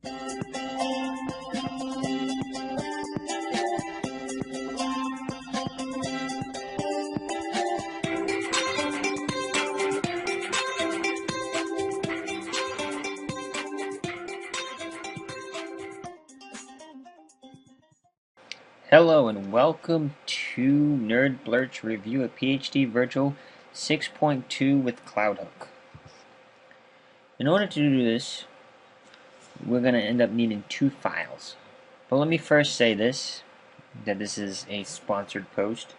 Hello and welcome to Nerd Blurt's review of PhD Virtual 6.2 with cloudhook. In order to do this, we're going to end up needing two files. But let me first say that this is a sponsored post,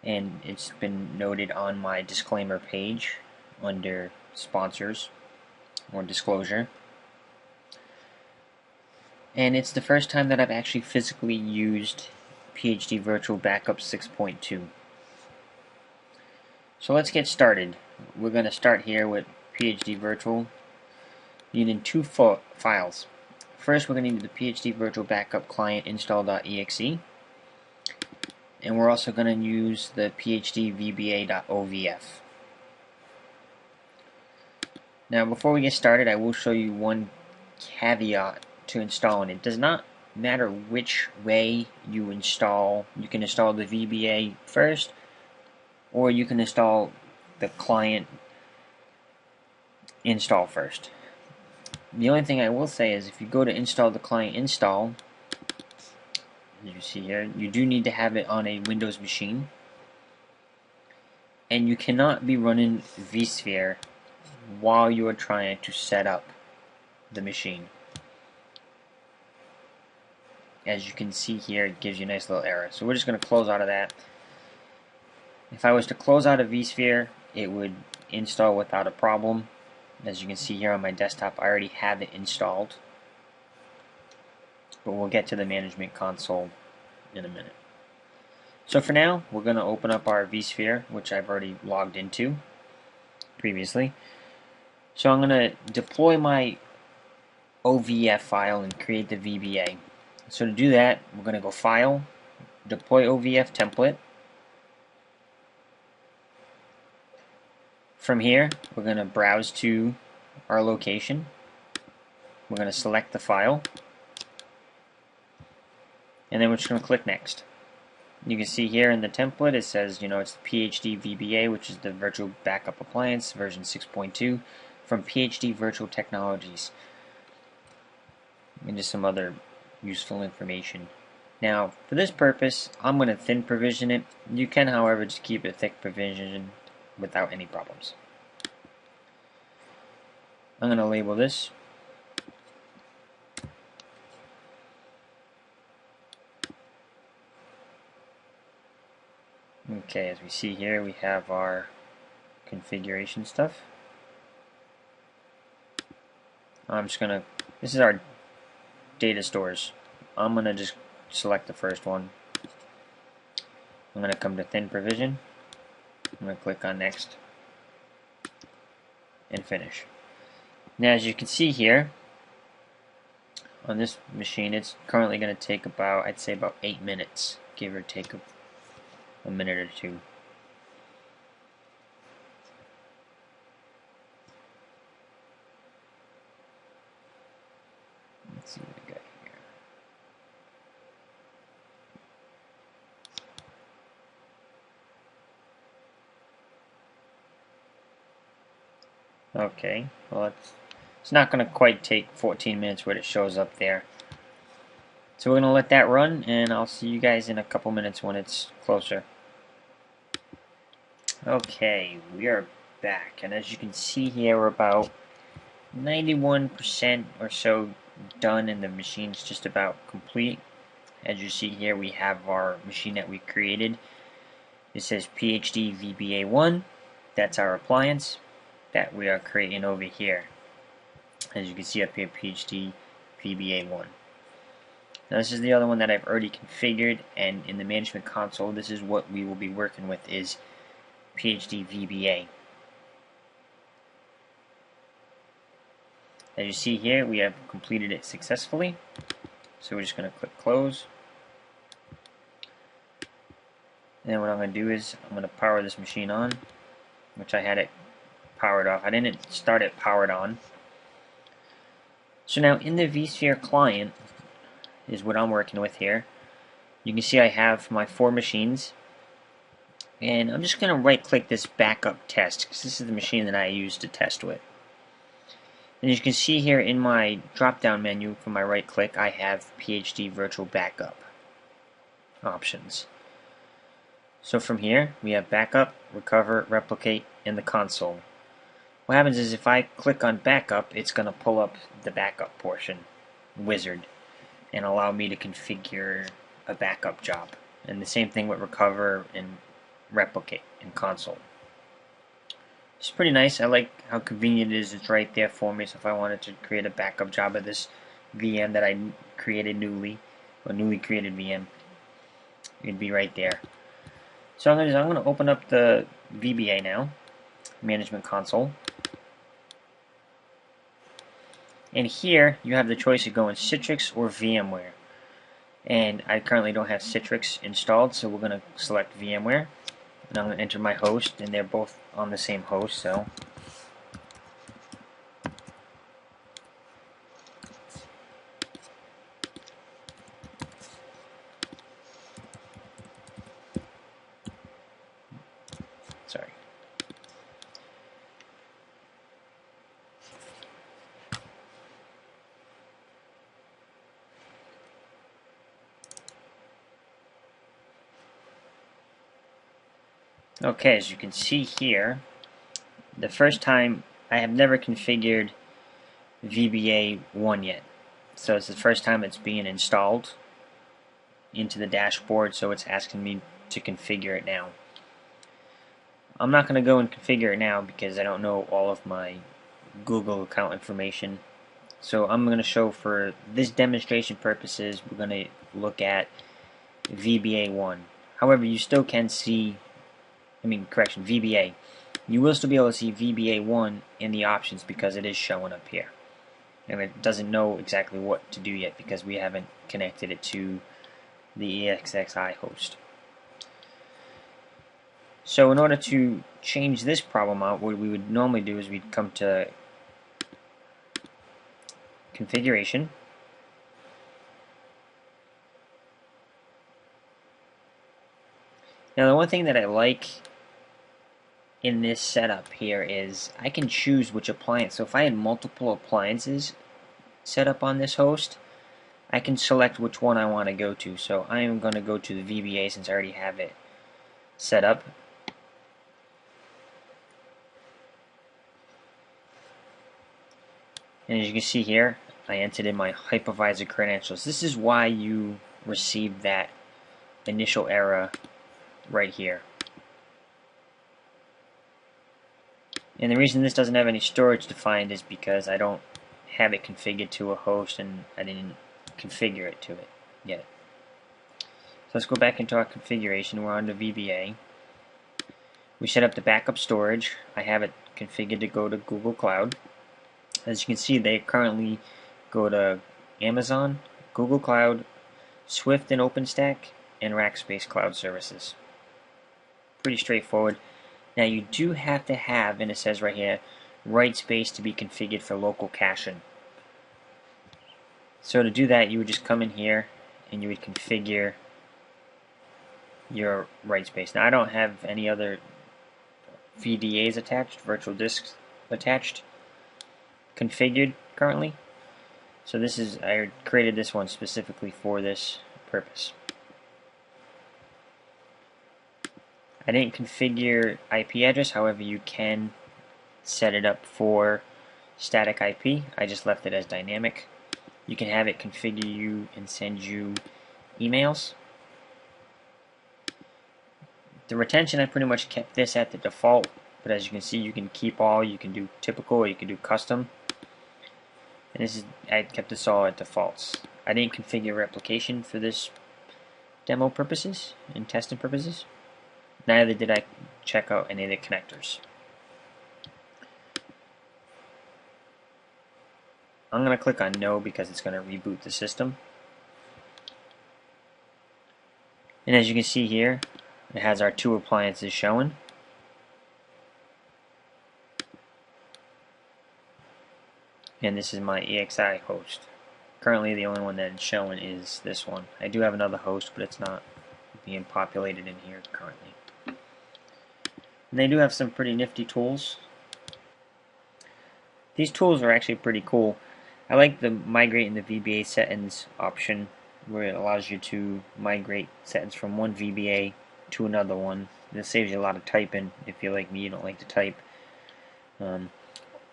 and it's been noted on my disclaimer page under sponsors or disclosure. And it's the first time that I've actually physically used PhD Virtual Backup 6.2. So let's get started. We're going to start here with PhD Virtual, needing two files. First, we're going to need the PhD Virtual Backup Client install.exe, and we're also going to use the PhD VBA.ovf. Now, before we get started, I will show you one caveat to installing. It does not matter which way you install. You can install the VBA first, or you can install the client install first. The only thing I will say is if you go to install the client install, as you see here, you do need to have it on a Windows machine, and you cannot be running vSphere while you are trying to set up the machine. As you can see here, it gives you a nice little error. So we're just going to close out of that. If I was to close out of vSphere, it would install without a problem. As you can see here on my desktop, I already have it installed. But we'll get to the management console in a minute. So for now, we're going to open up our vSphere, which I've already logged into previously. So I'm going to deploy my OVF file and create the VBA. So to do that, we're going to go File, Deploy OVF Template. From here, we're going to browse to our location. We're going to select the file, and then we're just going to click Next. You can see here in the template it says, it's the PhD VBA, which is the Virtual Backup Appliance version 6.2 from PhD Virtual Technologies, and just some other useful information. Now, for this purpose, I'm going to thin provision it. You can, however, just keep it thick provision without any problems. I'm going to label this okay. As we see here, we have our configuration stuff. I'm just going to, this is our data stores. I'm going to just select the first one. I'm going to come to thin provision. I'm going to click on Next and finish. Now, as you can see here on this machine, it's currently going to take about, I'd say about 8 minutes, give or take a minute or two. Let's see what we got here. Okay, well it's not going to quite take 14 minutes what it shows up there. So we're going to let that run, and I'll see you guys in a couple minutes when it's closer. Okay, we are back, and as you can see here, we're about 91% or so done, and the machine's just about complete. As you see here, we have our machine that we created. It says PhD VBA1. That's our appliance that we are creating over here. As you can see up here, PhD VBA1. Now this is the other one that I've already configured, and in the management console, this is what we will be working with, is PhD VBA. As you see here, we have completed it successfully. So we're just going to click Close. And then what I'm going to do is I'm going to power this machine on, which I had it powered off. I didn't start it powered on. So now in the vSphere client is what I'm working with here. You can see I have my 4 machines, and I'm just going to right click this backup test because this is the machine that I use to test with. And as you can see here in my drop down menu for my right click, I have PhD Virtual Backup options. So from here we have backup, recover, replicate, and the console. What happens is if I click on backup, it's going to pull up the backup portion wizard and allow me to configure a backup job. And the same thing with recover and replicate in console. It's pretty nice. I like how convenient it is. It's right there for me. So if I wanted to create a backup job of this VM that I created newly, or newly created VM, it'd be right there. So I'm going to open up the VBA now, Management Console. And here you have the choice of going Citrix or VMware. And I currently don't have Citrix installed, so we're going to select VMware. And I'm going to enter my host, and they're both on the same host, so sorry. Okay, as you can see here, the first time I have never configured VBA 1 yet. So it's the first time it's being installed into the dashboard, so it's asking me to configure it now. I'm not going to go and configure it now because I don't know all of my Google account information. So I'm going to show, for this demonstration purposes, we're going to look at VBA 1. However, you still can see, VBA. You will still be able to see VBA 1 in the options because it is showing up here. And it doesn't know exactly what to do yet because we haven't connected it to the EXXI host. So in order to change this problem out, what we would normally do is we'd come to Configuration, now the one thing that I like in this setup here is I can choose which appliance. So if I had multiple appliances set up on this host, I can select which one I want to go to. So I am going to go to the VBA since I already have it set up. And as you can see here, I entered in my hypervisor credentials. This is why you received that initial error right here. And the reason this doesn't have any storage defined is because I don't have it configured to a host and I didn't configure it to it yet. So let's go back into our configuration. We're on the VBA. We set up the backup storage. I have it configured to go to Google Cloud. As you can see, they currently go to Amazon, Google Cloud, Swift and OpenStack, and Rackspace Cloud Services. Pretty straightforward. Now you do have to have, and it says right here, write space to be configured for local caching. So to do that, you would just come in here and you would configure your write space. Now I don't have any other VDAs attached, virtual disks attached, configured currently. So this is, I created this one specifically for this purpose. I didn't configure IP address, however you can set it up for static IP. I just left it as dynamic. You can have it configure you and send you emails. The retention, I pretty much kept this at the default, but as you can see, you can keep all, you can do typical or you can do custom. And this is, I kept this all at defaults. I didn't configure replication for this demo purposes and testing purposes. Neither did I check out any of the connectors. I'm going to click on no because it's going to reboot the system. And as you can see here, it has our 2 appliances showing. and this is my EXI host. Currently the only one that is showing is this one. I do have another host, but it's not being populated in here currently. And they do have some pretty nifty tools. These tools are actually pretty cool. I like the migrate in the VBA settings option, where it allows you to migrate settings from one VBA to another one. This saves you a lot of typing if you're like me, you don't like to type.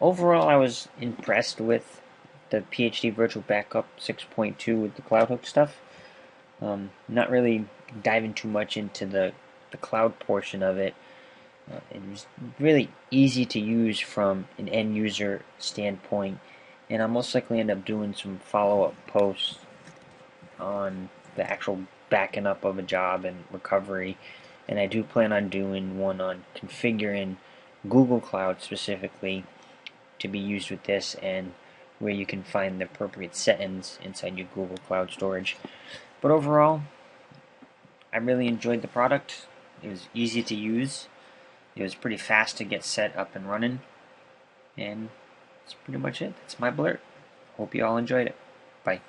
Overall, I was impressed with the PhD Virtual Backup 6.2 with the cloudhook stuff. Not really diving too much into the cloud portion of it. It was really easy to use from an end user standpoint, and I'll most likely end up doing some follow-up posts on the actual backing up of a job and recovery, and I do plan on doing one on configuring Google Cloud specifically to be used with this, and where you can find the appropriate settings inside your Google Cloud storage. But overall, I really enjoyed the product. It was easy to use. It was pretty fast to get set up and running. And that's pretty much it. That's my blurt. Hope you all enjoyed it. Bye.